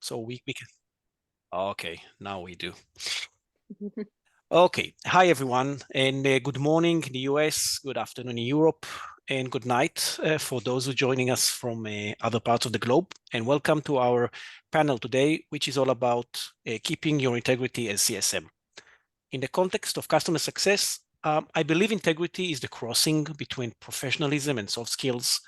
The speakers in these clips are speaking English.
So we can. Okay, now we do. Okay, hi everyone, and good morning in the US, good afternoon in Europe, and good night for those who are joining us from other parts of the globe. And welcome to our panel today, which is all about keeping your integrity as CSM. In the context of customer success, I believe integrity is the crossing between professionalism and soft skills.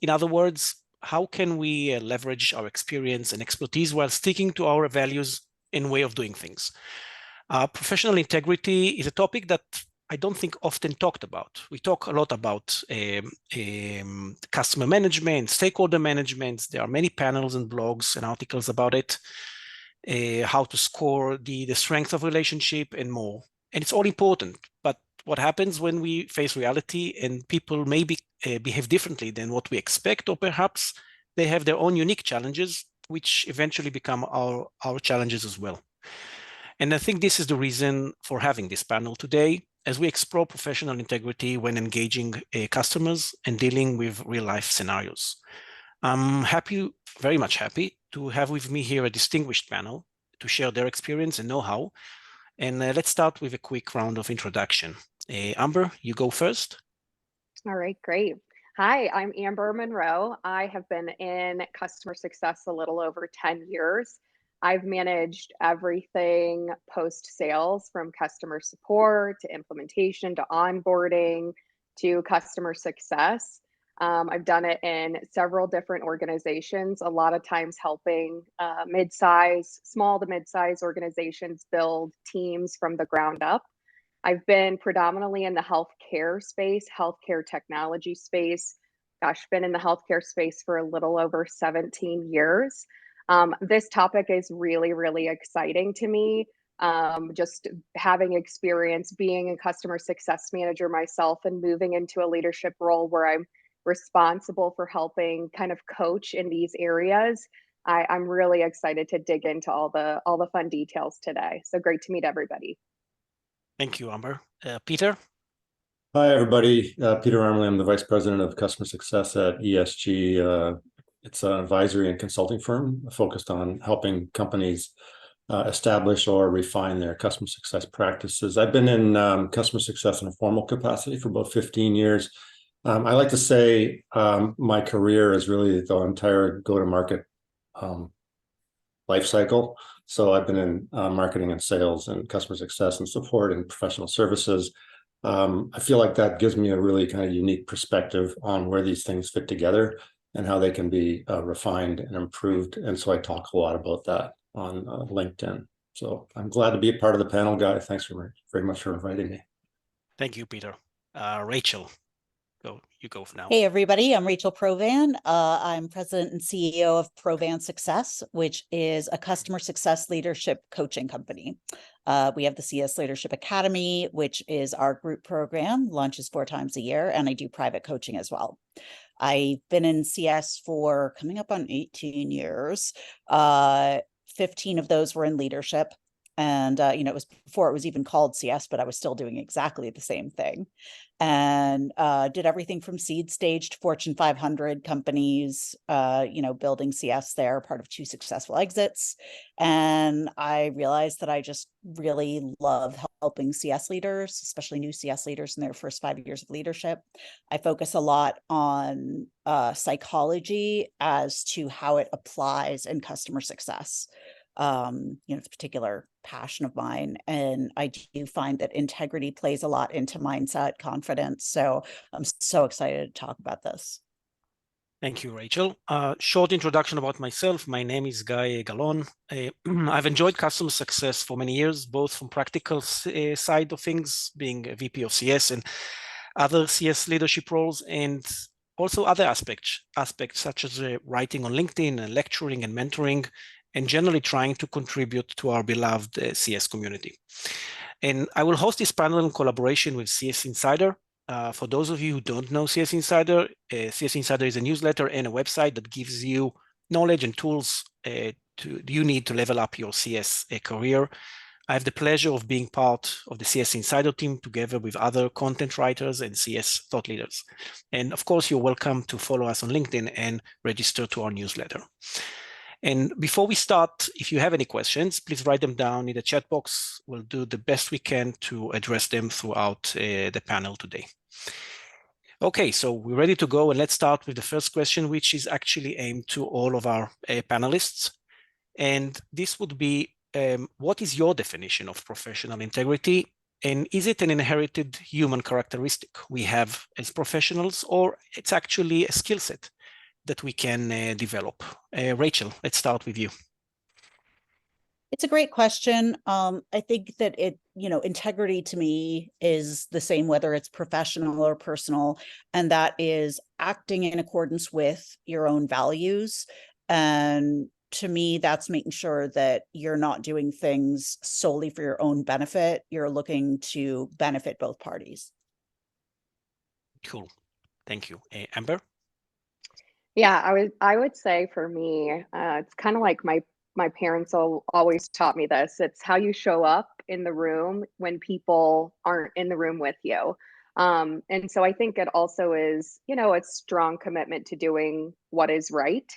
In other words, how can we leverage our experience and expertise while sticking to our values and way of doing things? Professional integrity is a topic that I don't think often talked about. We talk a lot about customer management, stakeholder management. There are many panels and blogs and articles about it, how to score the strength of relationship and more. And it's all important. But what happens when we face reality and people maybe behave differently than what we expect, or perhaps they have their own unique challenges, which eventually become our challenges as well. And I think this is the reason for having this panel today, as we explore professional integrity when engaging customers and dealing with real-life scenarios. I'm happy, very much happy, to have with me here a distinguished panel to share their experience and know-how. And let's start with a quick round of introduction. Amber, you go first. All right, great. Hi, I'm Amber Monroe. I have been in customer success a little over 10 years. I've managed everything post-sales, from customer support to implementation to onboarding to customer success. I've done it in several different organizations, a lot of times helping small to mid-size organizations build teams from the ground up. I've been predominantly in the healthcare space, healthcare technology space. Gosh, been in the healthcare space for a little over 17 years. This topic is really, really exciting to me. Just having experience being a customer success manager myself and moving into a leadership role where I'm responsible for helping kind of coach in these areas. I'm really excited to dig into all the fun details today. So great to meet everybody. Thank you, Amber. Peter? Hi, everybody. Peter Armaly. I'm the Vice President of Customer Success at ESG. It's an advisory and consulting firm focused on helping companies establish or refine their customer success practices. I've been in customer success in a formal capacity for about 15 years. I like to say my career is really the entire go-to-market life cycle. So I've been in marketing and sales and customer success and support and professional services. I feel like that gives me a really kind of unique perspective on where these things fit together and how they can be refined and improved. And so I talk a lot about that on LinkedIn. So I'm glad to be a part of the panel, Guy. Thanks very much for inviting me. Thank you, Peter. Rachel, you go for now. Hey, everybody. I'm Rachel Provan. I'm president and CEO of Provan Success, which is a customer success leadership coaching company. We have the CS Leadership Academy, which is our group program, launches 4 times a year, and I do private coaching as well. I've been in CS for coming up on 18 years. 15 of those were in leadership. And, it was before it was even called CS, but I was still doing exactly the same thing. And did everything from seed stage to Fortune 500 companies, building CS there, part of 2 successful exits. And I realized that I just really love helping CS leaders, especially new CS leaders in their first 5 years of leadership. I focus a lot on psychology as to how it applies in customer success. It's a particular passion of mine. And I do find that integrity plays a lot into mindset, confidence. So I'm so excited to talk about this. Thank you, Rachel. Short introduction about myself. My name is Guy Galon. I've enjoyed customer success for many years, both from practical side of things, being a VP of CS and other CS leadership roles, and also other aspects such as writing on LinkedIn and lecturing and mentoring, and generally trying to contribute to our beloved CS community. And I will host this panel in collaboration with CSInsider. For those of you who don't know CSInsider, CSInsider is a newsletter and a website that gives you knowledge and tools you need to level up your CS career. I have the pleasure of being part of the CSInsider team together with other content writers and CS thought leaders. And of course, you're welcome to follow us on LinkedIn and register to our newsletter. And before we start, if you have any questions, please write them down in the chat box. We'll do the best we can to address them throughout the panel today. Okay, so we're ready to go, and let's start with the first question, which is actually aimed to all of our panelists. And this would be, what is your definition of professional integrity? And is it an inherited human characteristic we have as professionals, or it's actually a skill set that we can develop? Rachel, let's start with you. It's a great question. I think that integrity to me is the same, whether it's professional or personal, and that is acting in accordance with your own values. And to me, that's making sure that you're not doing things solely for your own benefit. You're looking to benefit both parties. Cool. Thank you. Amber? Yeah, I would say for me, it's kind of like my parents always taught me this. It's how you show up in the room when people aren't in the room with you. And so I think it also is, a strong commitment to doing what is right.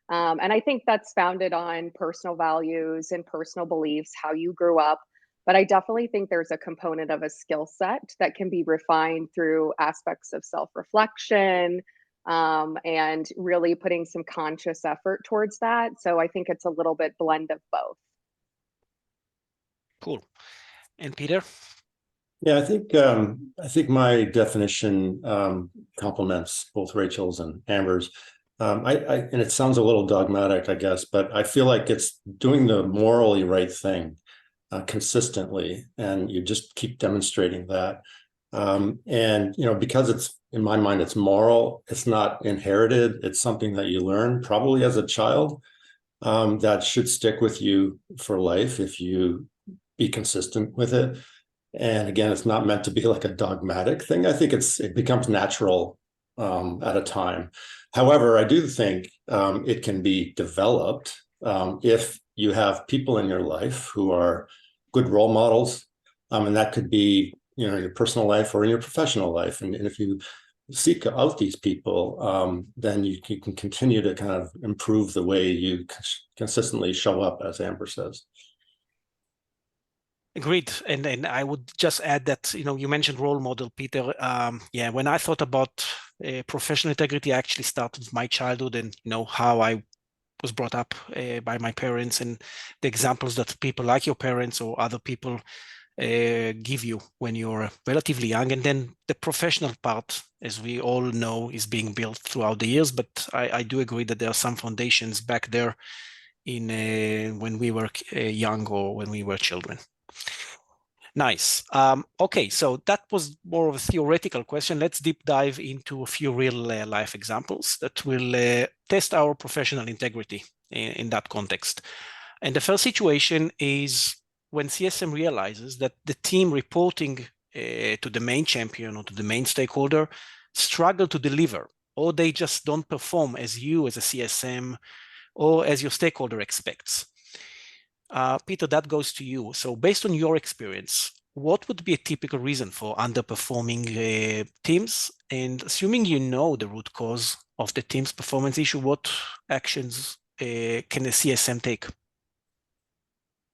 And I think that's founded on personal values and personal beliefs, how you grew up. But I definitely think there's a component of a skill set that can be refined through aspects of self-reflection, and really putting some conscious effort towards that. So I think it's a little bit blend of both. Cool. And Peter? Yeah, I think my definition complements both Rachel's and Amber's. And it sounds a little dogmatic, I guess, but I feel like it's doing the morally right thing consistently, and you just keep demonstrating that. And because it's, in my mind, it's moral, it's not inherited, it's something that you learn probably as a child, that should stick with you for life if you be consistent with it. And again, it's not meant to be like a dogmatic thing. I think it becomes natural at a time. However, I do think it can be developed if you have people in your life who are good role models, and that could be in your personal life or in your professional life. And if you seek out these people, then you can continue to kind of improve the way you consistently show up, as Amber says. Agreed. And I would just add that, you mentioned role model, Peter. Yeah, when I thought about professional integrity, I actually started with my childhood and, how I was brought up by my parents, and the examples that people like your parents or other people give you when you're relatively young. And then the professional part, as we all know, is being built throughout the years. But I do agree that there are some foundations back there in when we were young or when we were children. Nice. Okay, so that was more of a theoretical question. Let's deep dive into a few real life examples that will test our professional integrity in that context. And the first situation is when CSM realizes that the team reporting to the main champion or to the main stakeholder struggle to deliver, or they just don't perform as you as a CSM or as your stakeholder expects. Peter, that goes to you. So based on your experience, what would be a typical reason for underperforming teams? And assuming you know the root cause of the team's performance issue, what actions can a CSM take?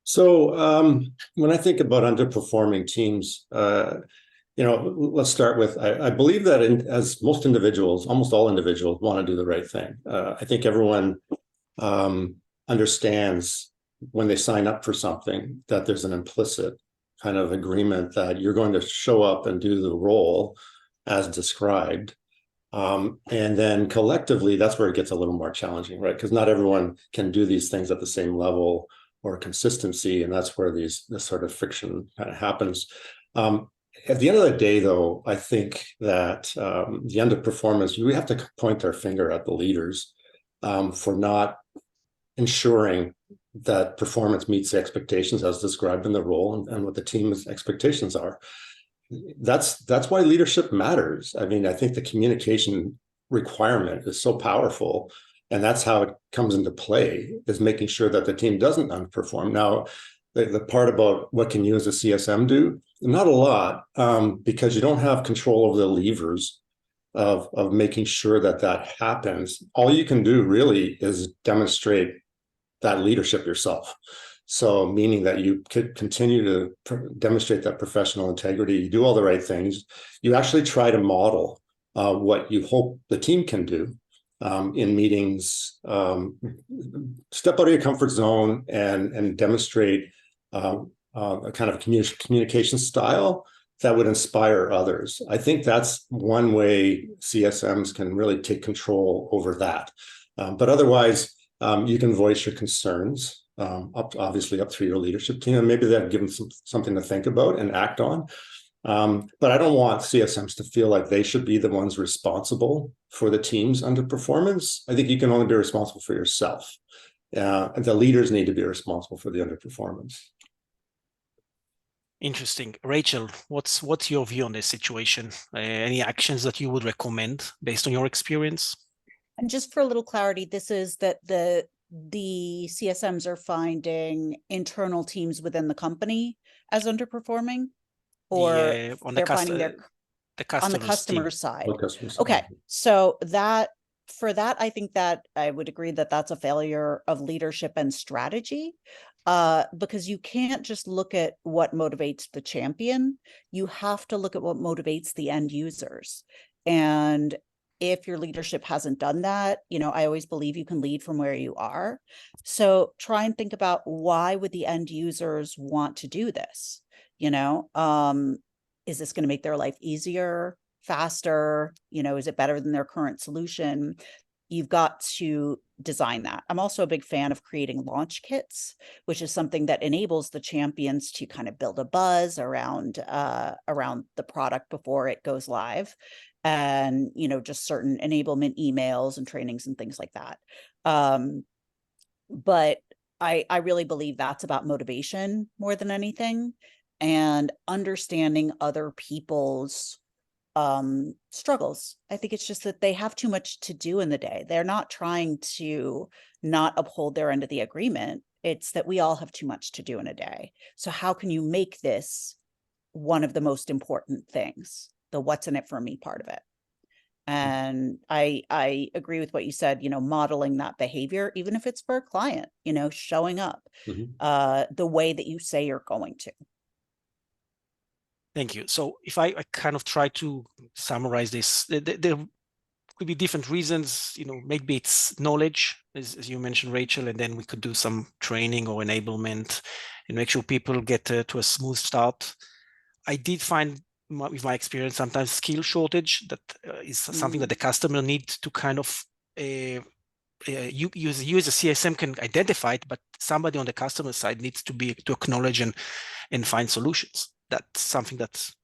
So when I think about underperforming teams, let's start with, I believe that as most individuals, almost all individuals want to do the right thing. I think everyone understands when they sign up for something that there's an implicit kind of agreement that you're going to show up and do the role as described. And then collectively, that's where it gets a little more challenging, right? Because not everyone can do these things at the same level or consistency, and that's where this sort of friction kind of happens. At the end of the day, though, I think that the underperformance, we have to point our finger at the leaders for not ensuring that performance meets the expectations as described in the role and what the team's expectations are. That's why leadership matters. I mean, I think the communication requirement is so powerful, and that's how it comes into play, is making sure that the team doesn't underperform. Now, the part about what can you as a CSM do? Not a lot, because you don't have control over the levers of making sure that happens. All you can do really is demonstrate that leadership yourself. So meaning that you could continue to demonstrate that professional integrity, you do all the right things, you actually try to model what you hope the team can do in meetings, step out of your comfort zone and demonstrate a kind of communication style that would inspire others. I think that's one way CSMs can really take control over that. But otherwise, you can voice your concerns, obviously up through your leadership team, and maybe they've given something to think about and act on. But I don't want CSMs to feel like they should be the ones responsible for the team's underperformance. I think you can only be responsible for yourself. The leaders need to be responsible for the underperformance. Interesting. Rachel, what's your view on this situation? Any actions that you would recommend based on your experience? And just for a little clarity, this is that the CSMs are finding internal teams within the company as underperforming, or they're finding their on the customer side. Okay, so for that, I think that I would agree that that's a failure of leadership and strategy, because you can't just look at what motivates the champion. You have to look at what motivates the end users. And if your leadership hasn't done that, I always believe you can lead from where you are. So try and think about, why would the end users want to do this? Is this going to make their life easier, faster? Is it better than their current solution? You've got to design that. I'm also a big fan of creating launch kits, which is something that enables the champions to kind of build a buzz around the product before it goes live, and just certain enablement emails and trainings and things like that. But I really believe that's about motivation more than anything, and understanding other people's struggles. I think it's just that they have too much to do in the day. They're not trying to not uphold their end of the agreement. It's that we all have too much to do in a day. So how can you make this one of the most important things, the what's in it for me part of it? And I agree with what you said, modeling that behavior, even if it's for a client, showing up the way that you say you're going to. Thank you. So if I kind of try to summarize this, there could be different reasons. Maybe it's knowledge, as you mentioned, Rachel, and then we could do some training or enablement and make sure people get to a smooth start. I did find, with my experience, sometimes skill shortage that is something that the customer needs to kind of you as a CSM can identify it, but somebody on the customer side needs to acknowledge and find solutions. That's something that's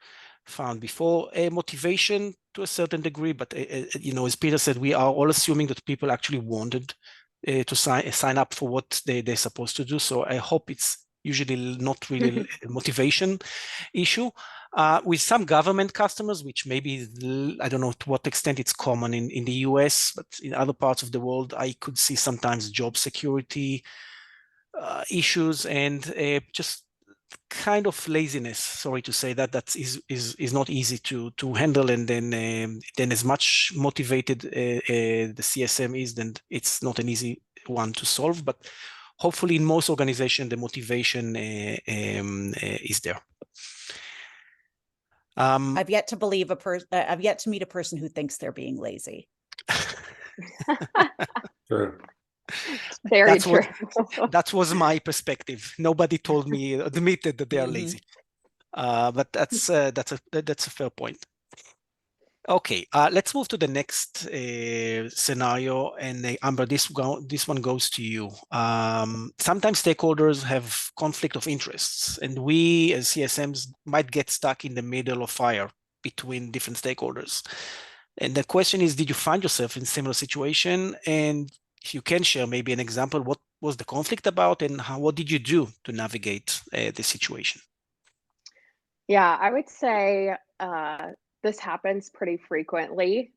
found before. Motivation to a certain degree, but as Peter said, we are all assuming that people actually wanted to sign up for what they're supposed to do. So I hope it's usually not really a motivation issue. With some government customers, which maybe, I don't know to what extent it's common in the US, but in other parts of the world, I could see sometimes job security issues and just kind of laziness. Sorry to say that is not easy to handle, and then as much motivated the CSM is, then it's not an easy one to solve. But hopefully, in most organizations, the motivation is there. I've yet to meet a person who thinks they're being lazy. Sure. Very true. That was my perspective. Nobody admitted that they are lazy. But that's a fair point. Okay, let's move to the next scenario. And Amber, this one goes to you. Sometimes stakeholders have conflict of interests, and we as CSMs might get stuck in the middle of fire between different stakeholders. And the question is, did you find yourself in a similar situation? And if you can share maybe an example, what was the conflict about, and what did you do to navigate the situation? Yeah, I would say this happens pretty frequently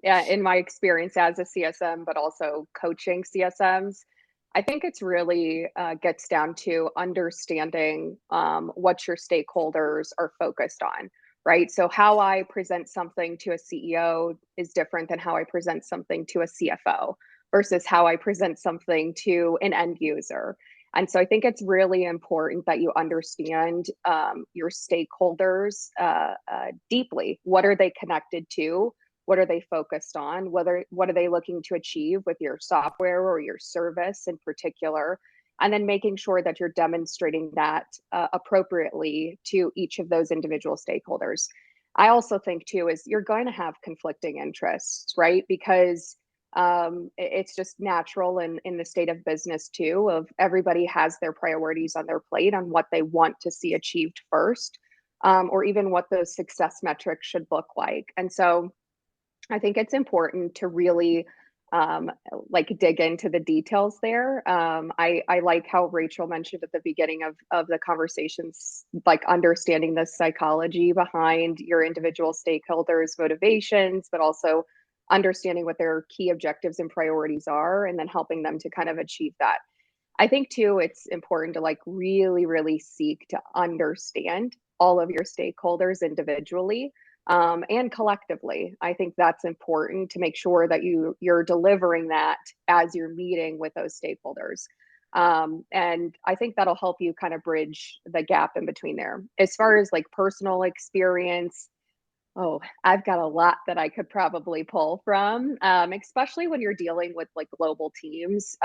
in my experience as a CSM, but also coaching CSMs. I think it's really gets down to understanding what your stakeholders are focused on, right? So how I present something to a CEO is different than how I present something to a CFO, versus how I present something to an end user. And so I think it's really important that you understand your stakeholders deeply. What are they connected to? What are they focused on? What are they looking to achieve with your software or your service in particular? And then making sure that you're demonstrating that appropriately to each of those individual stakeholders. I also think too is you're going to have conflicting interests, right? Because it's just natural in the state of business too, of everybody has their priorities on their plate on what they want to see achieved first, or even what those success metrics should look like. And so I think it's important to really like dig into the details there. I like how Rachel mentioned at the beginning of the conversations, like understanding the psychology behind your individual stakeholders' motivations, but also understanding what their key objectives and priorities are, and then helping them to kind of achieve that. I think too, it's important to like really seek to understand all of your stakeholders individually and collectively. I think that's important to make sure that you're delivering that as you're meeting with those stakeholders. And I think that'll help you kind of bridge the gap in between there. As far as like personal experience, oh, I've got a lot that I could probably pull from, especially when you're dealing with like global teams.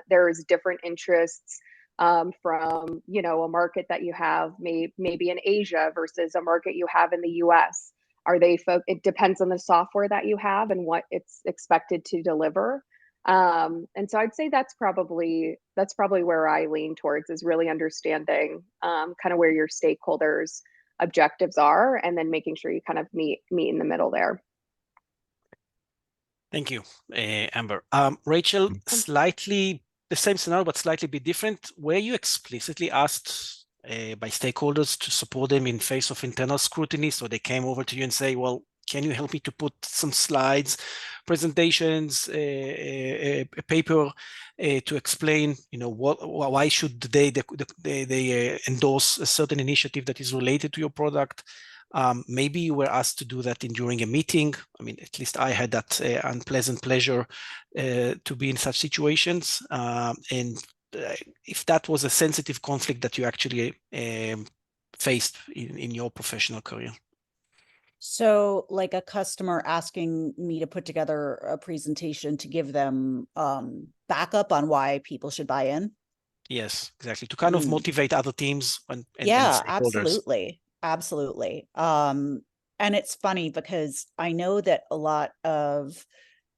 There's different interests from, you know, a market that you have maybe in Asia versus a market you have in the US. It depends on the software that you have and what it's expected to deliver. And so I'd say that's probably where I lean towards, is really understanding kind of where your stakeholders objectives are, and then making sure you kind of meet in the middle there. Thank you, Amber. Rachel, slightly the same scenario, but slightly bit different. Were you explicitly asked by stakeholders to support them in face of internal scrutiny? So they came over to you and say, well, can you help me to put some slides, presentations, a paper to explain, you know, why should they endorse a certain initiative that is related to your product? Maybe you were asked to do that during a meeting. I mean, at least I had that unpleasant pleasure to be in such situations. And if that was a sensitive conflict that you actually faced in your professional career. So like a customer asking me to put together a presentation to give them backup on why people should buy in? Yes, exactly. To kind of motivate other teams and yeah, stakeholders. Absolutely. And it's funny because I know that a lot of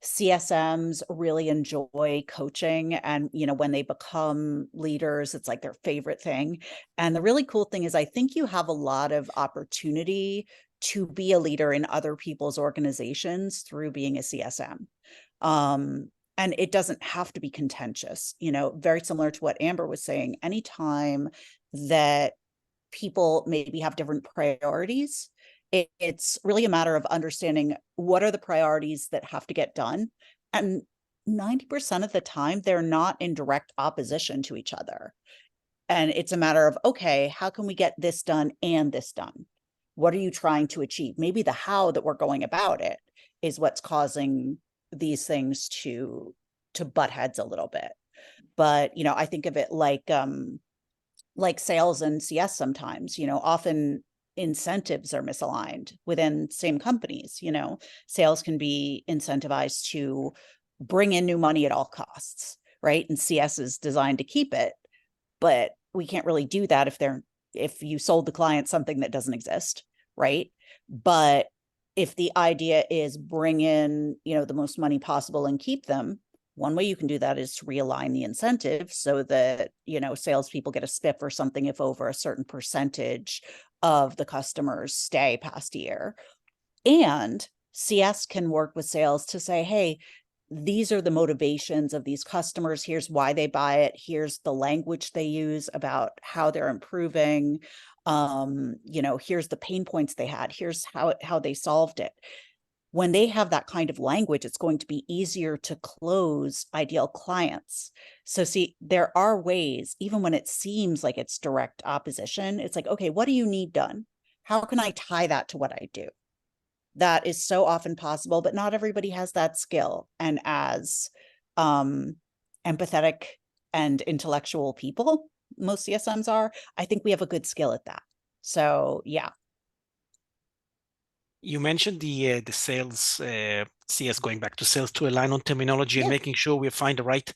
CSMs really enjoy coaching, and you know, when they become leaders, it's like their favorite thing. And the really cool thing is I think you have a lot of opportunity to be a leader in other people's organizations through being a CSM. And it doesn't have to be contentious, you know, very similar to what Amber was saying. Anytime that people maybe have different priorities, it's really a matter of understanding what are the priorities that have to get done. And 90% of the time, they're not in direct opposition to each other. And it's a matter of, okay, how can we get this done and this done? What are you trying to achieve? Maybe the how that we're going about it is what's causing these things to butt heads a little bit. But, you know, I think of it like sales and CS sometimes, you know, often incentives are misaligned within same companies. You know, sales can be incentivized to bring in new money at all costs, right? And CS is designed to keep it, but we can't really do that if you sold the client something that doesn't exist, right? But if the idea is bring in, you know, the most money possible and keep them, one way you can do that is to realign the incentive so that, you know, salespeople get a spiff or something if over a certain percentage of the customers stay past a year. And CS can work with sales to say, hey, these are the motivations of these customers. Here's why they buy it. Here's the language they use about how they're improving. You know, here's the pain points they had. Here's how they solved it. When they have that kind of language, it's going to be easier to close ideal clients. So see, there are ways, even when it seems like it's direct opposition, it's like, okay, what do you need done? How can I tie that to what I do? That is so often possible, but not everybody has that skill. And as empathetic and intellectual people. Most CSMs are. I think we have a good skill at that. So yeah. You mentioned the sales CS, going back to sales, to align on terminology and making sure we find the right,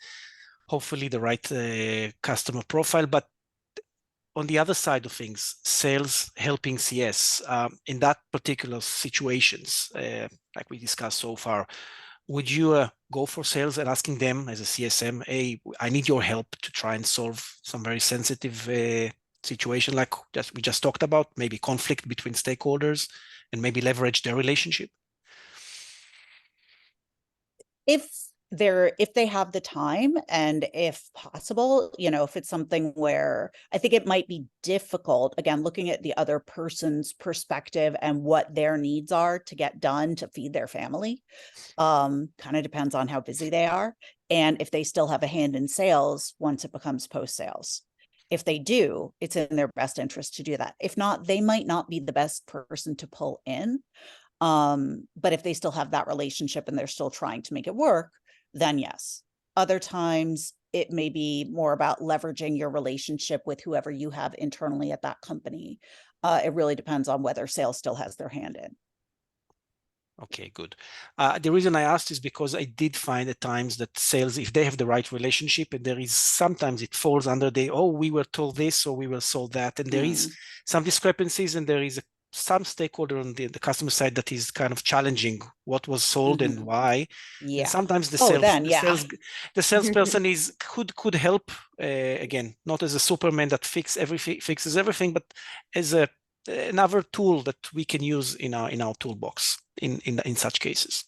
hopefully the right customer profile. But on the other side of things, sales helping CS in that particular situations, like we discussed so far, would you go for sales and asking them as a CSM, hey, I need your help to try and solve some very sensitive situation like we just talked about, maybe conflict between stakeholders, and maybe leverage their relationship? If they have the time, and if possible, if it's something where I think it might be difficult, again, looking at the other person's perspective and what their needs are to get done to feed their family, kind of depends on how busy they are, and if they still have a hand in sales once it becomes post-sales. If they do, it's in their best interest to do that. If not, they might not be the best person to pull in. But if they still have that relationship and they're still trying to make it work, then yes. Other times it may be more about leveraging your relationship with whoever you have internally at that company. It really depends on whether sales still has their hand in. Okay, good. The reason I asked is because I did find at times that sales, if they have the right relationship, and there is sometimes it falls under we were told this or we were sold that, and there is some discrepancies, and there is some stakeholder on the customer side that is kind of challenging what was sold and why. Yeah. And sometimes the salesperson could help, again, not as a Superman that fixes everything, but as another tool that we can use in our toolbox in such cases.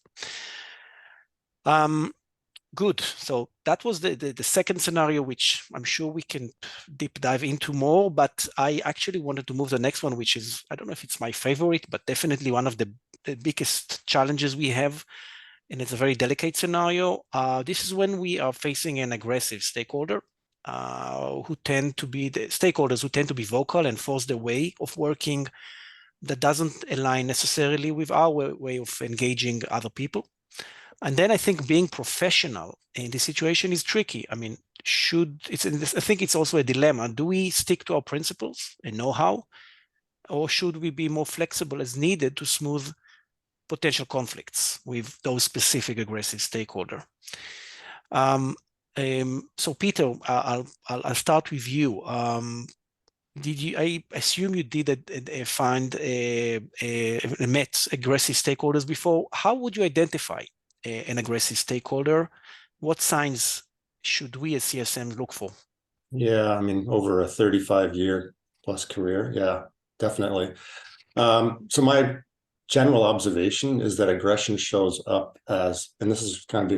Good. So that was the second scenario, which I'm sure we can deep dive into more, but I actually wanted to move to the next one, which is, I don't know if it's my favorite, but definitely one of the biggest challenges we have, and it's a very delicate scenario. This is when we are facing an aggressive stakeholder, who tend to be vocal and force their way of working that doesn't align necessarily with our way of engaging other people. And then I think being professional in this situation is tricky. I mean, I think it's also a dilemma. Do we stick to our principles and know-how, or should we be more flexible as needed to smooth potential conflicts with those specific aggressive stakeholder? So Peter, I'll start with you. I assume you did met aggressive stakeholders before. How would you identify an aggressive stakeholder? What signs should we as CSMs look for? Yeah, I mean, over a 35-year plus career, yeah, definitely. So my general observation is that aggression shows up as, and this is I'm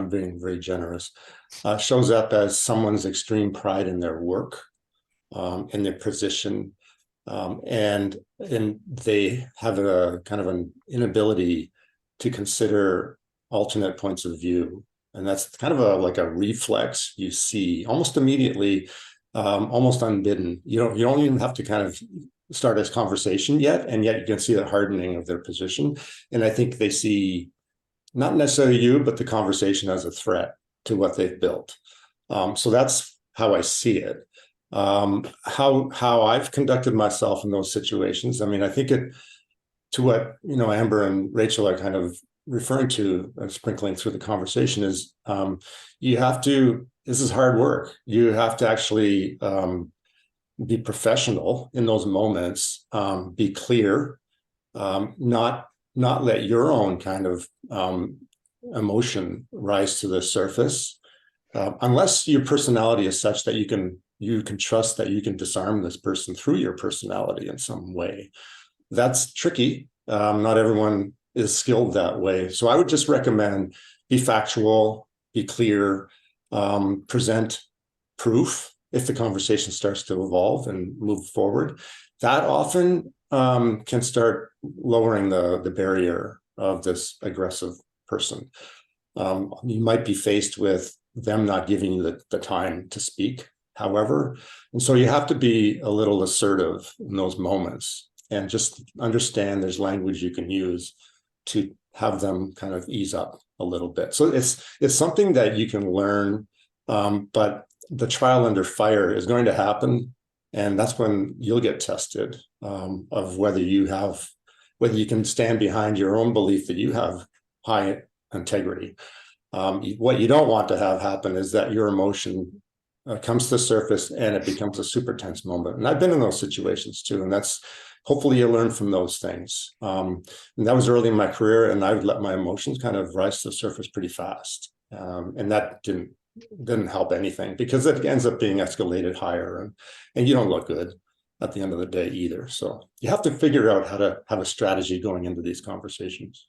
being very generous, shows up as someone's extreme pride in their work, in their position, and they have a kind of an inability to consider alternate points of view. And that's kind of like a reflex you see almost immediately, almost unbidden. You don't even have to kind of start a conversation yet, and yet you can see the hardening of their position. And I think they see not necessarily you, but the conversation as a threat to what they've built. So that's how I see it. How I've conducted myself in those situations. I mean, I think to what Amber and Rachel are kind of referring to, sprinkling through the conversation, is this is hard work. You have to actually be professional in those moments, be clear, not let your own kind of emotion rise to the surface, unless your personality is such that you can trust that you can disarm this person through your personality in some way. That's tricky. Not everyone is skilled that way. So I would just recommend be factual, be clear, present proof if the conversation starts to evolve and move forward. That often can start lowering the barrier of this aggressive person. You might be faced with them not giving you the time to speak, however. And so you have to be a little assertive in those moments and just understand there's language you can use to have them kind of ease up a little bit. So it's something that you can learn, but the trial under fire is going to happen, and that's when you'll get tested of whether you can stand behind your own belief that you have high integrity. What you don't want to have happen is that your emotion comes to the surface and it becomes a super tense moment. And I've been in those situations too, and that's hopefully you learn from those things. And that was early in my career, and I would let my emotions kind of rise to the surface pretty fast, and that didn't help anything, because it ends up being escalated higher, and you don't look good at the end of the day either. So you have to figure out how to have a strategy going into these conversations.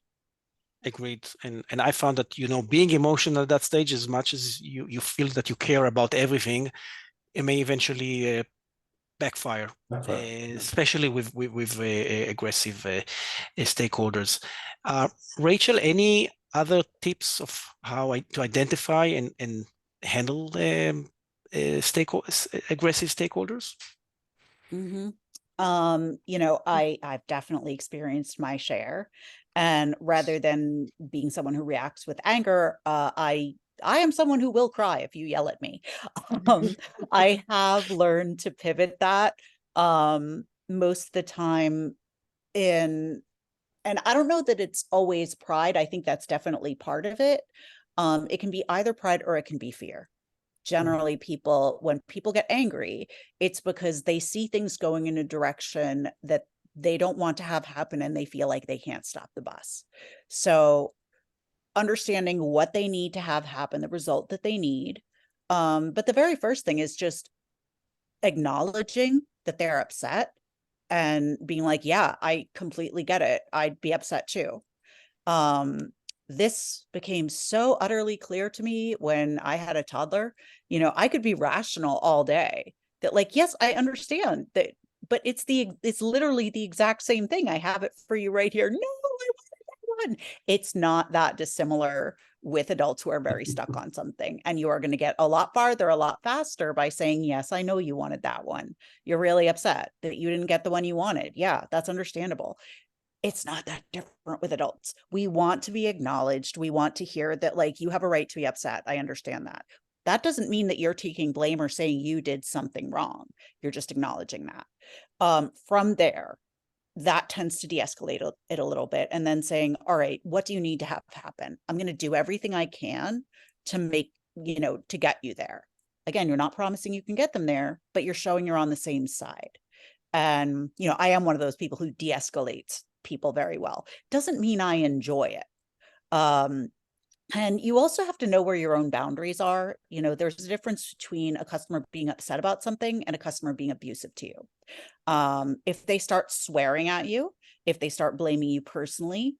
Agreed. And I found that, being emotional at that stage, as much as you feel that you care about everything, it may eventually backfire, especially with aggressive stakeholders. Rachel, any other tips of how to identify and handle aggressive stakeholders? Mm-hmm. I've definitely experienced my share, and rather than being someone who reacts with anger, I am someone who will cry if you yell at me. I have learned to pivot that most of the time and I don't know that it's always pride. I think that's definitely part of it. It can be either pride or it can be fear. Generally, when people get angry, it's because they see things going in a direction that they don't want to have happen, and they feel like they can't stop the bus. So understanding what they need to have happen, the result that they need. But the very first thing is just acknowledging that they're upset and being like, yeah, I completely get it. I'd be upset too. This became so utterly clear to me when I had a toddler. I could be rational all day that, like, yes, I understand that, but it's literally the exact same thing. I have it for you right here. No, I wanted that one. It's not that dissimilar with adults who are very stuck on something, and you are going to get a lot farther, a lot faster by saying, yes, I know you wanted that one. You're really upset that you didn't get the one you wanted. Yeah, that's understandable. It's not that different with adults. We want to be acknowledged. We want to hear that, like, you have a right to be upset. I understand that. That doesn't mean that you're taking blame or saying you did something wrong. You're just acknowledging that. From there, that tends to de-escalate it a little bit, and then saying, all right, what do you need to have happen? I'm going to do everything I can to make, to get you there. Again, you're not promising you can get them there, but you're showing you're on the same side. And, I am one of those people who de-escalates people very well. Doesn't mean I enjoy it. And you also have to know where your own boundaries are. There's a difference between a customer being upset about something and a customer being abusive to you. If they start swearing at you, if they start blaming you personally,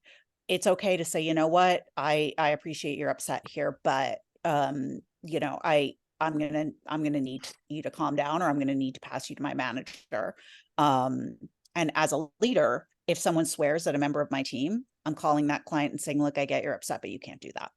it's okay to say, you know what, I appreciate you're upset here, but I'm gonna need you to calm down, or I'm gonna need to pass you to my manager. And as a leader, if someone swears at a member of my team, I'm calling that client and saying, look, I get you're upset, but you can't do that.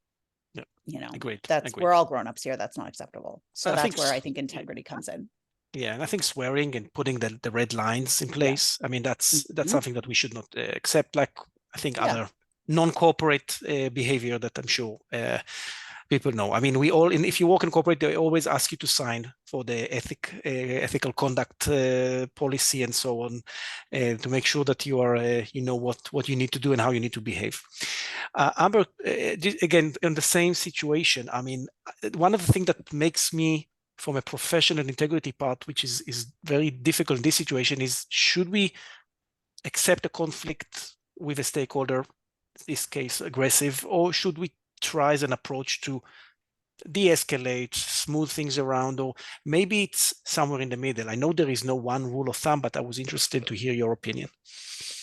Yeah. Agreed. We're all grown-ups here. That's not acceptable. So that's where I think integrity comes in. Yeah, and I think swearing and putting the red lines in place, I mean, that's something that we should not accept, like I think other non-corporate behavior that I'm sure people know. I mean, if you work in corporate, they always ask you to sign for the ethical conduct policy and so on, to make sure that you are, what you need to do and how you need to behave. Amber, again, in the same situation, I mean, one of the things that makes me, from a professional integrity part, which is very difficult in this situation, is should we accept a conflict with a stakeholder, in this case aggressive, or should we try as an approach to de-escalate, smooth things around, or maybe it's somewhere in the middle? I know there is no one rule of thumb, but I was interested to hear your opinion.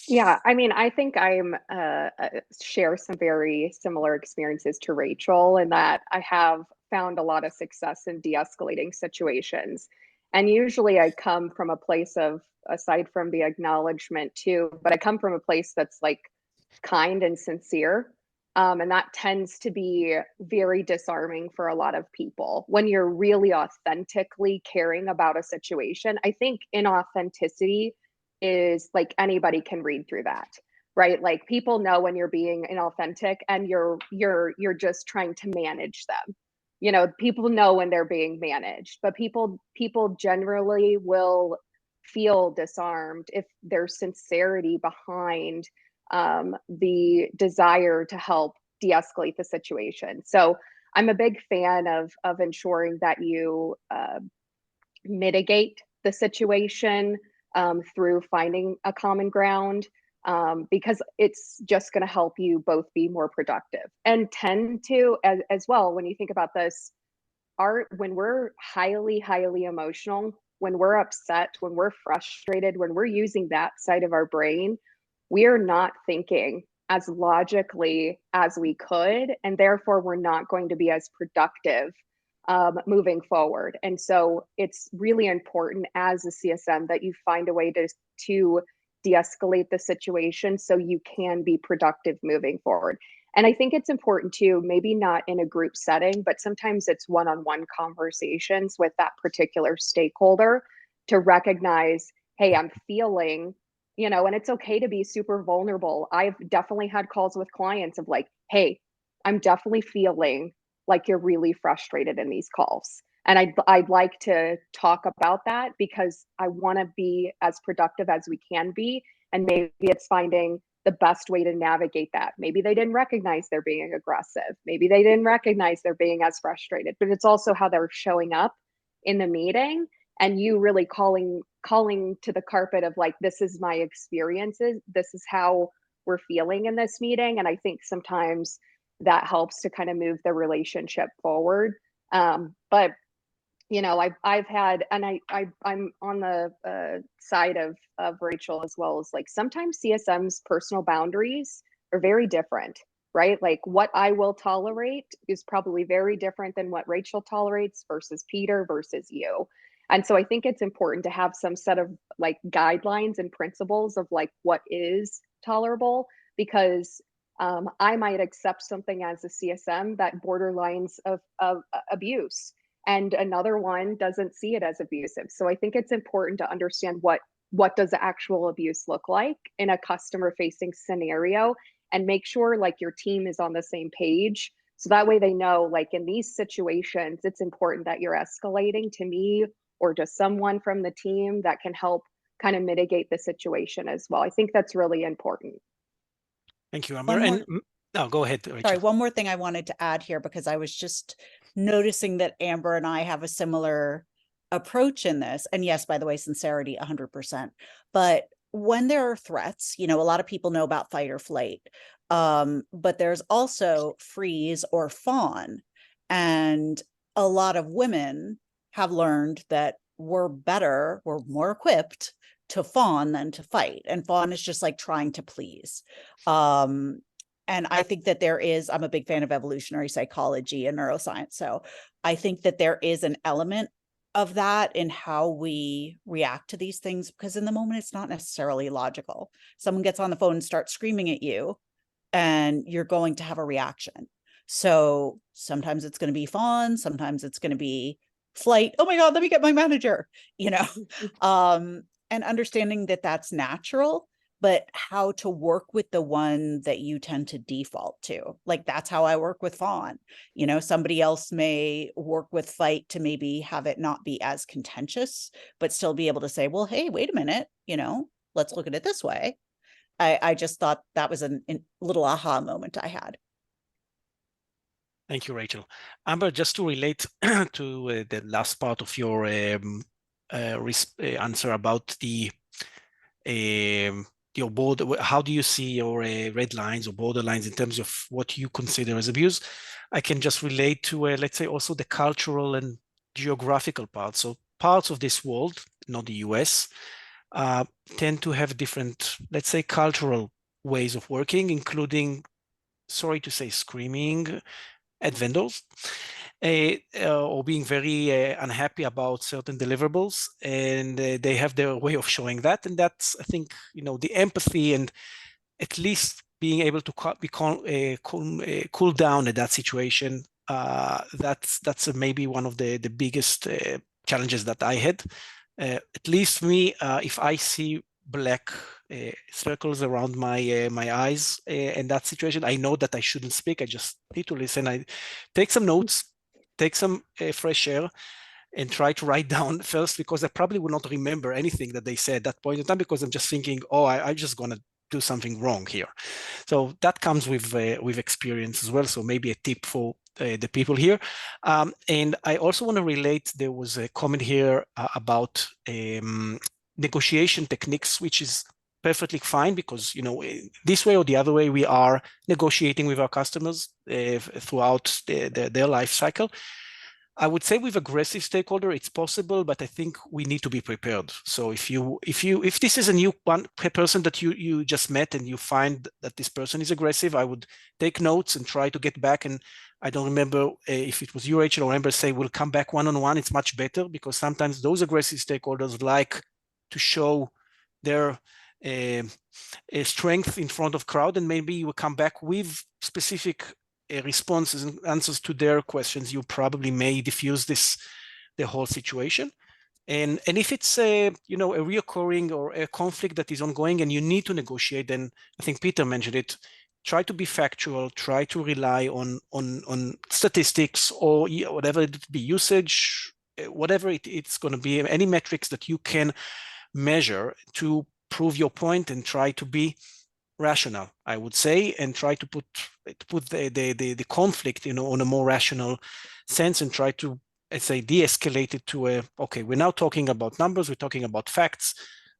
Yeah, I mean, I think I'm share some very similar experiences to Rachel, in that I have found a lot of success in de-escalating situations. And usually I come from a place of, aside from the acknowledgement too, but I come from a place that's like kind and sincere. And that tends to be very disarming for a lot of people. When you're really authentically caring about a situation, I think inauthenticity is like, anybody can read through that. right? Like people know when you're being inauthentic and you're just trying to manage them. You know, people know when they're being managed, but people generally will feel disarmed if there's sincerity behind the desire to help de-escalate the situation. So I'm a big fan of ensuring that you mitigate the situation through finding a common ground, because it's just going to help you both be more productive and tend to, as well, when you think about this, when we're highly emotional, when we're upset, when we're frustrated, when we're using that side of our brain, we are not thinking as logically as we could, and therefore we're not going to be as productive moving forward. And so it's really important as a CSM that you find a way to de-escalate the situation so you can be productive moving forward. And I think it's important too, maybe not in a group setting, but sometimes it's one-on-one conversations with that particular stakeholder to recognize, hey, I'm feeling, you know, and it's okay to be super vulnerable. I've definitely had calls with clients of like, hey, I'm definitely feeling like you're really frustrated in these calls. And I'd like to talk about that because I want to be as productive as we can be. And maybe it's finding the best way to navigate that. Maybe they didn't recognize they're being aggressive. Maybe they didn't recognize they're being as frustrated, but it's also how they're showing up in the meeting and you really calling to the carpet of like, this is my experiences. This is how we're feeling in this meeting. And I think sometimes that helps to kind of move the relationship forward. But you know, I've had, and I'm on the side of Rachel as well, as like sometimes CSM's personal boundaries are very different, right? Like what I will tolerate is probably very different than what Rachel tolerates versus Peter versus you. And so I think it's important to have some set of like guidelines and principles of like what is tolerable, because I might accept something as a CSM that borderlines of abuse, and another one doesn't see it as abusive. So I think it's important to understand what does actual abuse look like in a customer facing scenario, and make sure like your team is on the same page. So that way they know like in these situations, it's important that you're escalating to me or to someone from the team that can help kind of mitigate the situation as well. I think that's really important. Thank you, Amber. And no, go ahead, Rachel. Sorry, one more thing I wanted to add here, because I was just noticing that Amber and I have a similar approach in this. And yes, by the way, sincerity, 100%. But when there are threats, you know, a lot of people know about fight or flight, but there's also freeze or fawn. And a lot of women have learned that we're more equipped to fawn than to fight. And fawn is just like trying to please. And I think that I'm a big fan of evolutionary psychology and neuroscience. So I think that there is an element of that in how we react to these things, because in the moment, it's not necessarily logical. Someone gets on the phone and starts screaming at you, and you're going to have a reaction. So sometimes it's going to be fawn, sometimes it's going to be flight. Oh my God, let me get my manager, you know, and understanding that that's natural, but how to work with the one that you tend to default to. Like that's how I work with fawn. You know, somebody else may work with fight to maybe have it not be as contentious, but still be able to say, well, hey, wait a minute, you know, let's look at it this way. I just thought that was a little aha moment I had. Thank you, Rachel. Amber, just to relate to the last part of your answer about your border, how do you see your red lines or borderlines in terms of what you consider as abuse? I can just relate to, let's say, also the cultural and geographical parts. So parts of this world, not the US, tend to have different, let's say, cultural ways of working, including, sorry to say, screaming at vendors, or being very unhappy about certain deliverables, and they have their way of showing that. And that's, I think, you know, the empathy and at least being able to cool down at that situation. That's maybe one of the biggest challenges that I had. At least for me, if I see black circles around my my eyes in that situation. I know that I shouldn't speak. I just need to listen. I take some notes, take some fresh air, and try to write down first, because I probably will not remember anything that they said at that point in time, because I'm just thinking, oh, I'm just gonna do something wrong here. So that comes with experience as well. So maybe a tip for the people here. And I also want to relate, there was a comment here about negotiation techniques, which is perfectly fine, because, you know, this way or the other way, we are negotiating with our customers throughout their life cycle. I would say with aggressive stakeholder, it's possible, but I think we need to be prepared. So if this is a new person that you just met and you find that this person is aggressive, I would take notes and try to get back. And I don't remember if it was you, Rachel, or Amber, say we'll come back one-on-one. It's much better, because sometimes those aggressive stakeholders like to show their strength in front of crowd, and maybe you will come back with specific responses and answers to their questions. You probably may diffuse the whole situation. And if it's a, you know, a reoccurring or a conflict that is ongoing and you need to negotiate, then I think Peter mentioned it, try to be factual, try to rely on statistics or whatever it be, usage, whatever it's going to be, any metrics that you can measure to prove your point, and try to be rational, I would say, and try to put the conflict, you know, on a more rational sense, and try to, let's say, de-escalate it to a, okay, we're now talking about numbers, we're talking about facts,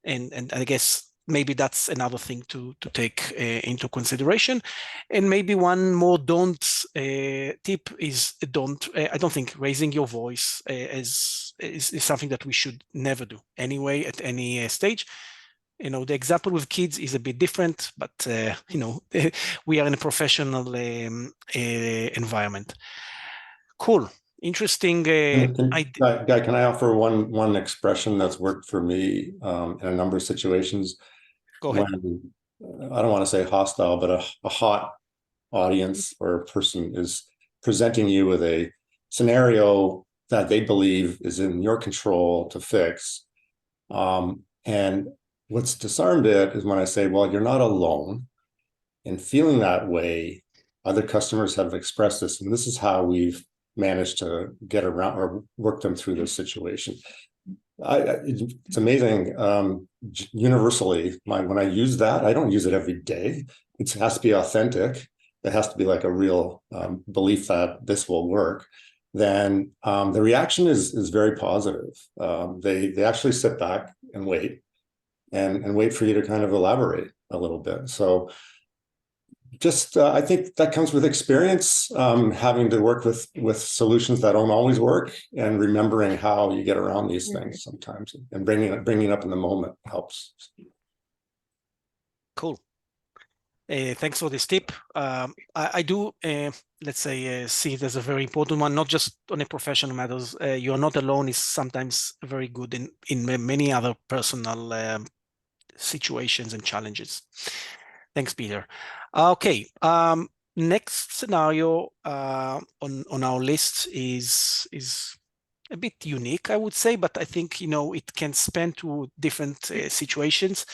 and I guess maybe that's another thing to take into consideration. And maybe one more don't tip is don't. I don't think raising your voice is something that we should never do anyway at any stage. You know, the example with kids is a bit different, but you know, we are in a professional environment. Cool, interesting. Guy, can I offer one expression that's worked for me in a number of situations? Go ahead. When, I don't want to say hostile, but a hot audience or a person is presenting you with a scenario that they believe is in your control to fix. And what's disarmed it is when I say, well, you're not alone in feeling that way. Other customers have expressed this, and this is how we've managed to get around or work them through this situation. It's amazing. Universally, when I use that, I don't use it every day. It has to be authentic. It has to be like a real belief that this will work. Then the reaction is very positive. They actually sit back and wait. And wait for you to kind of elaborate a little bit. So just, I think that comes with experience, having to work with solutions that don't always work, and remembering how you get around these things sometimes, and bringing up in the moment helps. Cool. Thanks for this tip. I do, let's say, see it as a very important one, not just on a professional matters. You're not alone is sometimes very good in many other personal situations and challenges. Thanks, Peter. Okay, next scenario on our list is a bit unique, I would say, but I think, you know, it can span to different situations.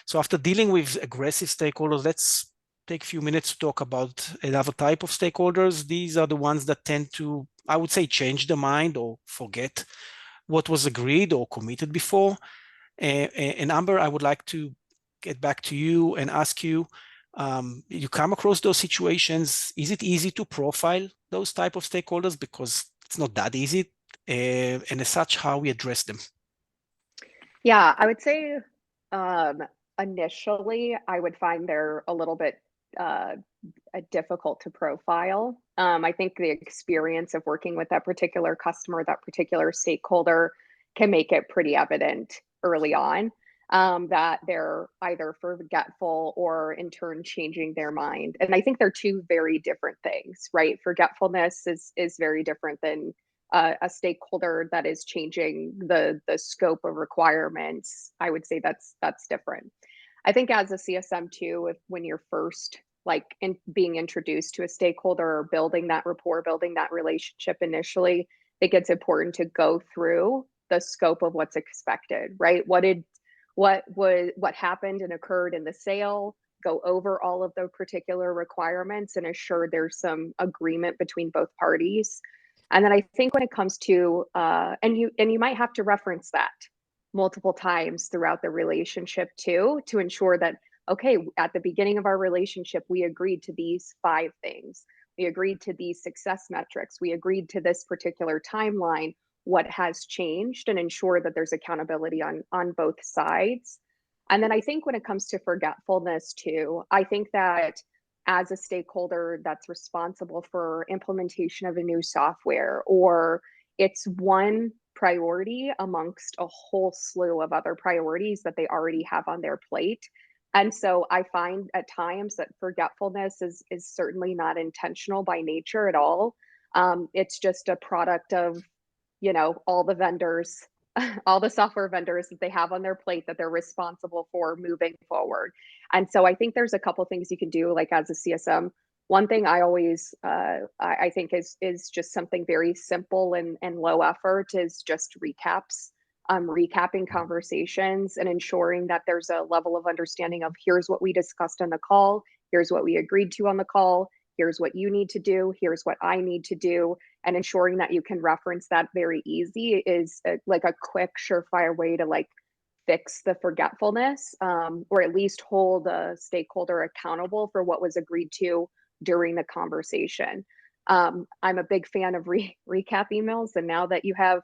So after dealing with aggressive stakeholders, let's take a few minutes to talk about another type of stakeholders. These are the ones that tend to, I would say, change their mind or forget what was agreed or committed before. And Amber, I would like to get back to you and ask you, you come across those situations, is it easy to profile those type of stakeholders? Because it's not that easy. And as such, how we address them? Yeah, I would say initially I would find they're a little bit difficult to profile. I think the experience of working with that particular customer, that particular stakeholder, can make it pretty evident early on that they're either forgetful or in turn changing their mind. And I think they're two very different things, right? Forgetfulness is very different than a stakeholder that is changing the scope of requirements. I would say that's different. I think as a CSM too, when you're first being introduced to a stakeholder or building that rapport, building that relationship initially, I think it's important to go through the scope of what's expected, right? What what happened and occurred in the sale, go over all of the particular requirements and ensure there's some agreement between both parties. And then I think when it comes to and you might have to reference that multiple times throughout the relationship too, to ensure that, okay, at the beginning of our relationship, we agreed to these 5 things. We agreed to these success metrics. We agreed to this particular timeline. What has changed, and ensure that there's accountability on both sides. And then I think when it comes to forgetfulness too, I think that as a stakeholder that's responsible for implementation of a new software, or it's one priority amongst a whole slew of other priorities that they already have on their plate. And so I find at times that forgetfulness is certainly not intentional by nature at all. It's just a product of, all the vendors, all the software vendors that they have on their plate that they're responsible for moving forward. And so I think there's a couple things you can do, like as a CSM. One thing I always, I think is just something very simple and low effort is just recaps. Recapping conversations and ensuring that there's a level of understanding of, here's what we discussed on the call, here's what we agreed to on the call, here's what you need to do, here's what I need to do, and ensuring that you can reference that very easy is like a quick, surefire way to like fix the forgetfulness, or at least hold a stakeholder accountable for what was agreed to during the conversation. I'm a big fan of recap emails, and now that you have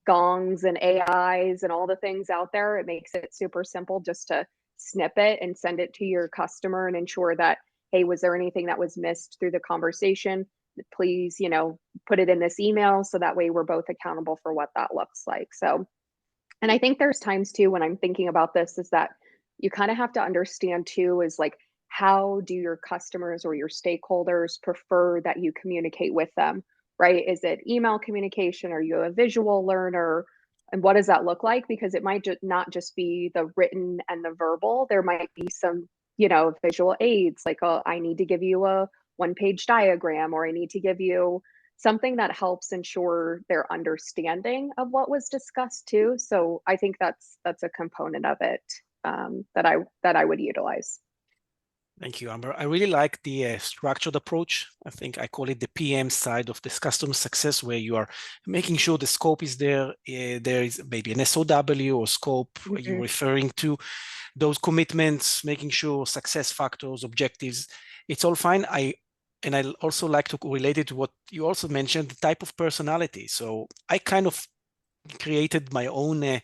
gongs and AIs and all the things out there, it makes it super simple just to snip it and send it to your customer and ensure that, hey, was there anything that was missed through the conversation? Please, put it in this email, so that way we're both accountable for what that looks like. So, and I think there's times too when I'm thinking about this, is that you kind of have to understand too, is like, how do your customers or your stakeholders prefer that you communicate with them? Right? Is it email communication? Are you a visual learner? And what does that look like? Because it might not just be the written and the verbal. There might be some, visual aids, like, oh, I need to give you a 1-page diagram, or I need to give you something that helps ensure their understanding of what was discussed too. So I think that's a component of it that I would utilize. Thank you, Amber. I really like the structured approach. I think I call it the PM side of this customer success, where you are making sure the scope is there. There is maybe an SOW or scope. Mm-hmm. You're referring to those commitments, making sure success factors, objectives, it's all fine. I also like to relate it to what you also mentioned, the type of personality. So I kind of created my own,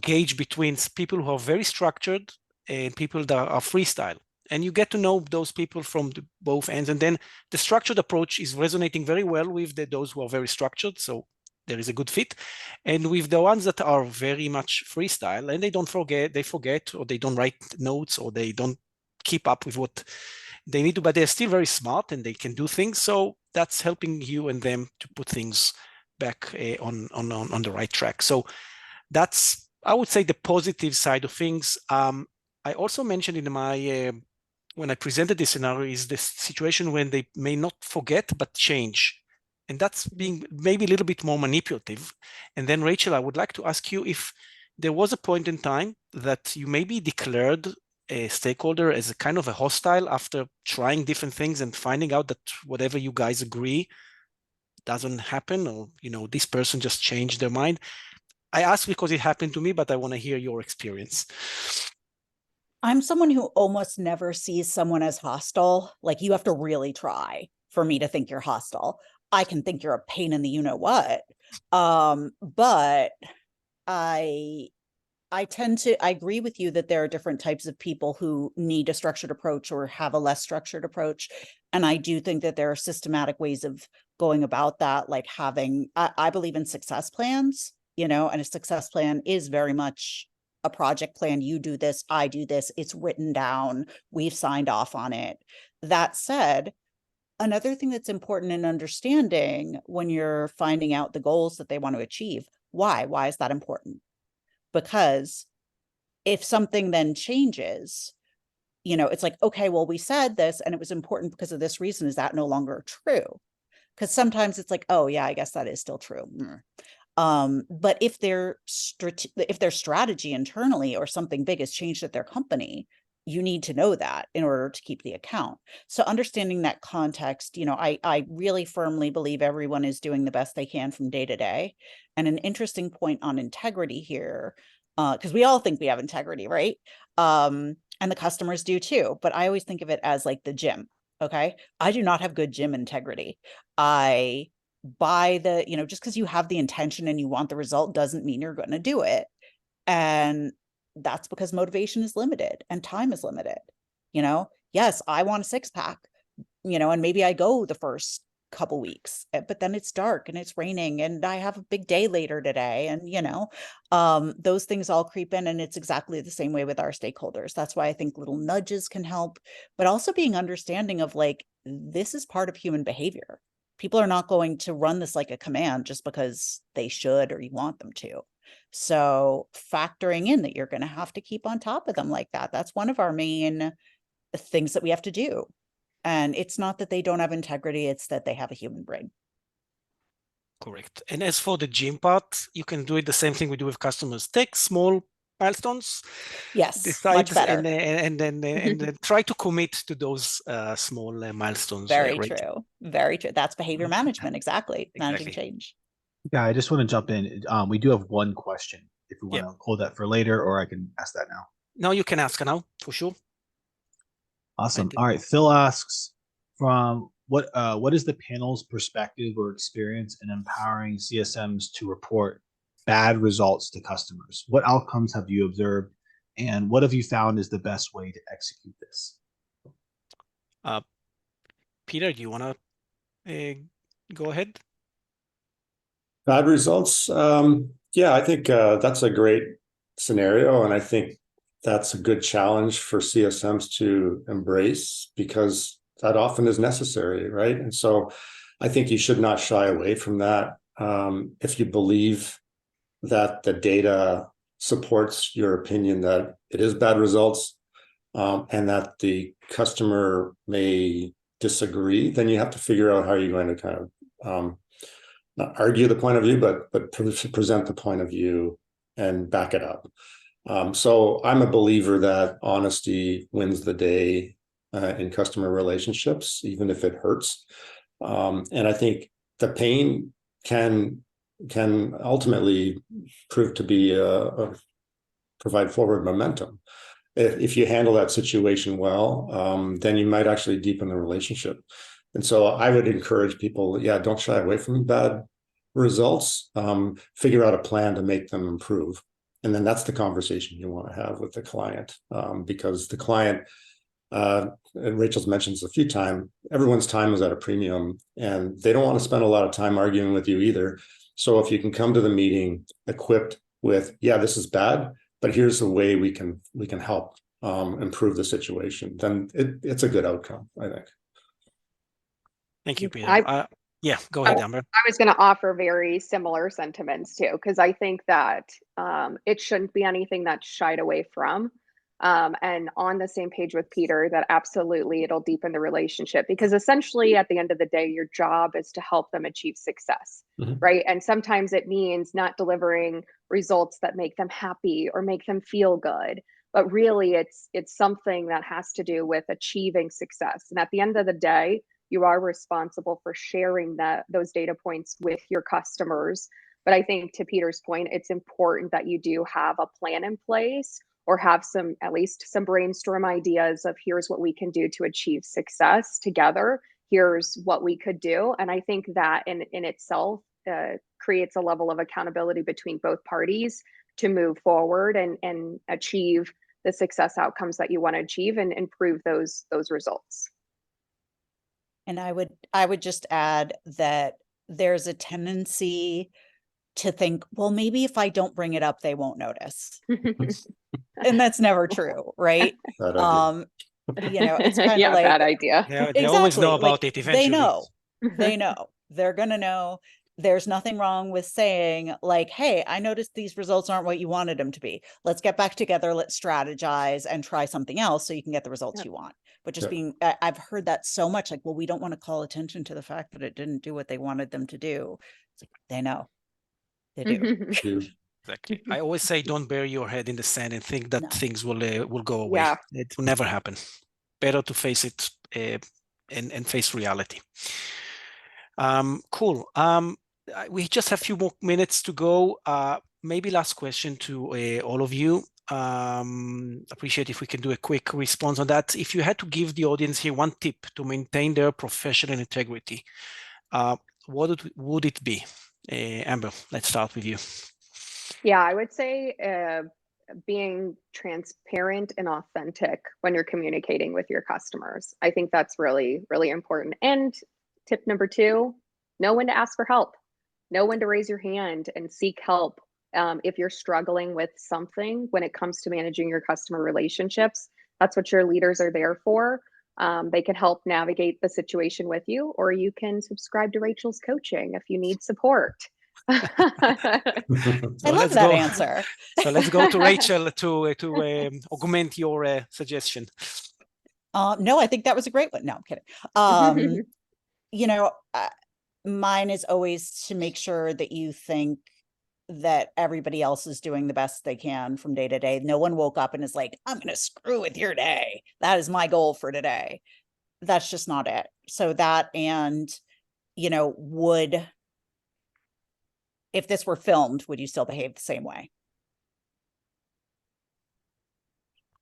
gauge between people who are very structured and people that are freestyle. And you get to know those people from both ends. And then the structured approach is resonating very well with those who are very structured. So there is a good fit. And with the ones that are very much freestyle, and they forget, or they don't write notes, or they don't keep up with what they need to, but they're still very smart and they can do things. So that's helping you and them to put things back on the right track. So that's, I would say, the positive side of things. I also mentioned in my when I presented this scenario, is this situation when they may not forget but change. And that's being maybe a little bit more manipulative. And then, Rachel, I would like to ask you if there was a point in time that you maybe declared a stakeholder as a kind of a hostile after trying different things and finding out that whatever you guys agree doesn't happen, or, this person just changed their mind. I ask because it happened to me, but I want to hear your experience. I'm someone who almost never sees someone as hostile. Like, you have to really try for me to think you're hostile. I can think you're a pain in the you-know-what. But I agree with you that there are different types of people who need a structured approach or have a less structured approach. And I do think that there are systematic ways of going about that, like I believe in success plans, and a success plan is very much a project plan. You do this, I do this, it's written down, we've signed off on it. That said, another thing that's important in understanding when you're finding out the goals that they want to achieve, why is that important? Because if something then changes, it's like, okay, well, we said this and it was important because of this reason. Is that no longer true? Because sometimes it's like, oh yeah, I guess that is still true. But if their strategy internally or something big has changed at their company, you need to know that in order to keep the account. So understanding that context, I really firmly believe everyone is doing the best they can from day to day. And an interesting point on integrity here, because we all think we have integrity, right? And the customers do too. But I always think of it as like the gym. Okay. I do not have good gym integrity. I buy the, just because you have the intention and you want the result doesn't mean you're going to do it. And that's because motivation is limited and time is limited. Yes, I want a 6-pack, and maybe I go the first couple weeks, but then it's dark and it's raining and I have a big day later today. And, those things all creep in, and it's exactly the same way with our stakeholders. That's why I think little nudges can help, but also being understanding of like, this is part of human behavior. People are not going to run this like a command just because they should or you want them to. So factoring in that you're going to have to keep on top of them like that. That's one of our main things that we have to do. And it's not that they don't have integrity, it's that they have a human brain. Correct. And as for the gym part, you can do it the same thing we do with customers. Take small milestones. Yes, decide much better. and then try to commit to those small milestones. Very Rachel. true. Very true. That's behavior management. Exactly. Managing Exactly. change. Yeah, I just want to jump in. We do have one question. If you want to hold that for later, or I can ask that now. No, you can ask now for sure. Awesome. All right. Phil asks, from what is the panel's perspective or experience in empowering CSMs to report bad results to customers? What outcomes have you observed, and what have you found is the best way to execute this? Peter, do you want to go ahead? Bad results. Yeah, I think that's a great scenario, and I think that's a good challenge for CSMs to embrace, because that often is necessary, right? And so I think you should not shy away from that. If you believe that the data supports your opinion that it is bad results, and that the customer may disagree, then you have to figure out how you're going to kind of not argue the point of view, but present the point of view and back it up. So I'm a believer that honesty wins the day in customer relationships, even if it hurts. And I think the pain can ultimately prove to be provide forward momentum. If you handle that situation well, then you might actually deepen the relationship. And so I would encourage people, don't shy away from bad results. Figure out a plan to make them improve. And then that's the conversation you want to have with the client, because the client, and Rachel's mentioned this a few times, everyone's time is at a premium, and they don't want to spend a lot of time arguing with you either. So if you can come to the meeting equipped with, this is bad, but here's the way we can help improve the situation, then it's a good outcome, I think. Thank you, Peter. Go ahead, Amber. I was going to offer very similar sentiments too, because I think that it shouldn't be anything that's shied away from. And on the same page with Peter, that absolutely it'll deepen the relationship, because essentially at the end of the day, your job is to help them achieve success, right? And sometimes it means not delivering results that make them happy or make them feel good, but really it's something that has to do with achieving success. And at the end of the day, you are responsible for sharing those data points with your customers. But I think, to Peter's point, it's important that you do have a plan in place, or have at least some brainstorm ideas of, here's what we can do to achieve success together. Here's what we could do. And I think that in itself creates a level of accountability between both parties to move forward and achieve the success outcomes that you want to achieve and improve those results. And I would just add that there's a tendency to think, well, maybe if I don't bring it up, they won't notice. And that's never true, right? It's kind of like bad idea. Yeah, they always know about it eventually. They know. They're gonna know. There's nothing wrong with saying, like, hey, I noticed these results aren't what you wanted them to be. Let's get back together, let's strategize and try something else so you can get the results you want. But just I've heard that so much, like, well, we don't want to call attention to the fact that it didn't do what they wanted them to do. It's like, they know. They do. Exactly. I always say, don't bury your head in the sand and think that things will go away. Yeah. It will never happen. Better to face it and face reality. Cool. We just have a few more minutes to go. Maybe last question to all of you. Appreciate if we can do a quick response on that. If you had to give the audience here one tip to maintain their professional integrity, what would it be? Amber, let's start with you. Yeah, I would say being transparent and authentic when you're communicating with your customers. I think that's really, really important. And tip number 2, know when to ask for help. Know when to raise your hand and seek help. If you're struggling with something when it comes to managing your customer relationships, that's what your leaders are there for. They can help navigate the situation with you, or you can subscribe to Rachel's coaching if you need support. I love that answer. So let's go to Rachel to augment your suggestion. No, I think that was a great one. No, I'm kidding. You know, mine is always to make sure that you think that everybody else is doing the best they can from day to day. No one woke up and is like, I'm going to screw with your day. That is my goal for today. That's just not it. So that, and, you know, if this were filmed, would you still behave the same way?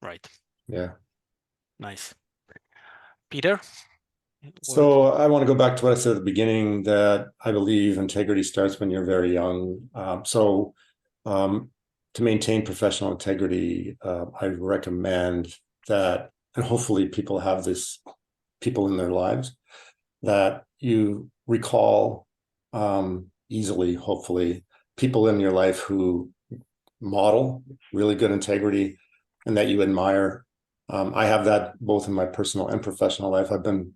Right. Yeah. Nice. Peter? So I want to go back to what I said at the beginning, that I believe integrity starts when you're very young. To maintain professional integrity, I recommend that, and hopefully people have this, people in their lives, that you recall easily, hopefully, people in your life who model really good integrity and that you admire. I have that both in my personal and professional life. I've been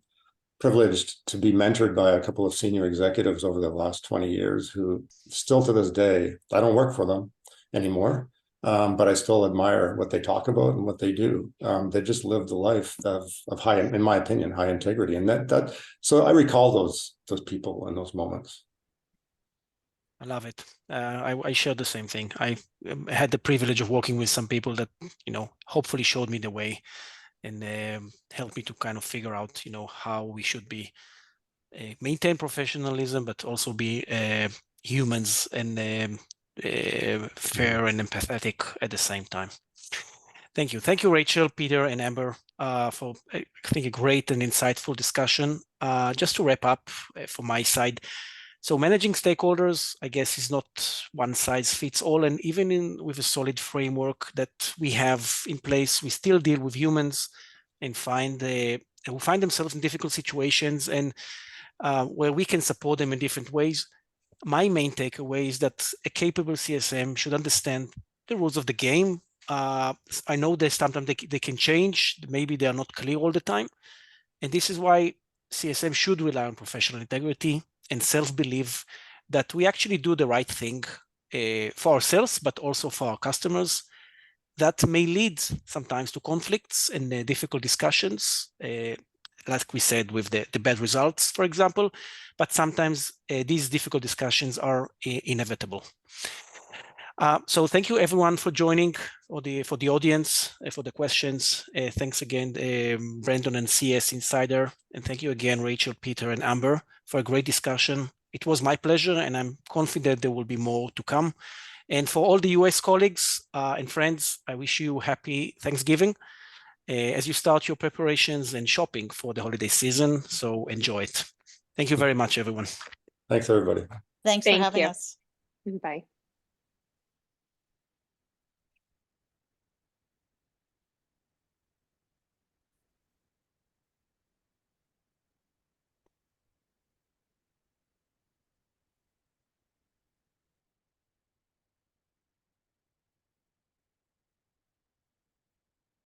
privileged to be mentored by a couple of senior executives over the last 20 years who still to this day, I don't work for them anymore, but I still admire what they talk about and what they do. They just lived a life of high, in my opinion, high integrity. And so I recall those people and those moments. I love it. I share the same thing. I had the privilege of working with some people that, you know, hopefully showed me the way and helped me to kind of figure out, you know, how we should be maintain professionalism, but also be humans and fair and empathetic at the same time. Thank you. Thank you, Rachel, Peter, and Amber, for, I think, a great and insightful discussion. Just to wrap up from my side, so managing stakeholders, I guess, is not one size fits all. And even with a solid framework that we have in place, we still deal with humans and who find themselves in difficult situations and where we can support them in different ways. My main takeaway is that a capable CSM should understand the rules of the game. I know that sometimes they can change. Maybe they are not clear all the time. And this is why CSM should rely on professional integrity and self-belief that we actually do the right thing for ourselves, but also for our customers. That may lead sometimes to conflicts and difficult discussions, like we said, with the bad results, for example, but sometimes these difficult discussions are inevitable. So thank you everyone for joining, for the audience, for the questions. Thanks again, Brandon and CSInsider. And thank you again, Rachel, Peter, and Amber, for a great discussion. It was my pleasure, and I'm confident there will be more to come. And for all the US colleagues and friends, I wish you happy Thanksgiving as you start your preparations and shopping for the holiday season. So enjoy it. Thank you very much, everyone. Thanks, everybody. Thanks for having us. Bye.